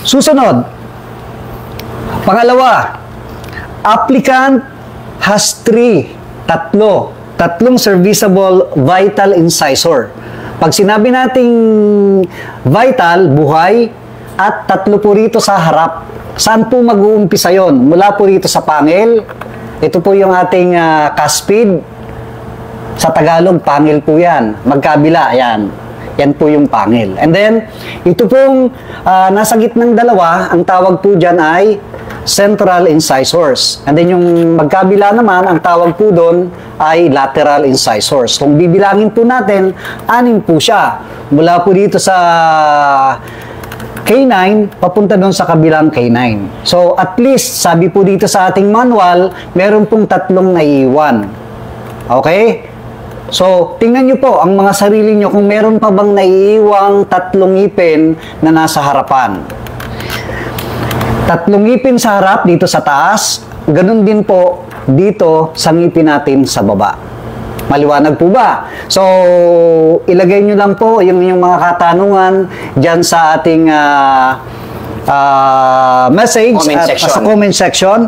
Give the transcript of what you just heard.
Susunod. Pangalawa, applicant has tatlong serviceable vital incisor. Pag sinabi nating vital, buhay, at tatlo po rito sa harap, saan po mag-uumpisa yon? Mula po rito sa pangil, ito po yung ating cuspid, sa Tagalog, pangil po yan, magkabila, yan. Yan po yung pangil. And then, ito pong nasa gitnang dalawa, ang tawag po dyan ay central incisors. And then yung magkabila naman, ang tawag po doon ay lateral incisors. Kung bibilangin po natin, 6 po siya. Mula po dito sa K9, papunta doon sa kabilang K9. So, at least, sabi po dito sa ating manual, meron pong 3 naiiwan. Okay? So, tingnan nyo po ang mga sarili nyo kung meron pa bang naiiwang 3 ngipin na nasa harapan. 3 ngipin sa harap dito sa taas, ganun din po dito sa ngipin natin sa baba. Maliwanag po ba? So, ilagay nyo lang po yung mga katanungan dyan sa ating message comment at section. sa comment section.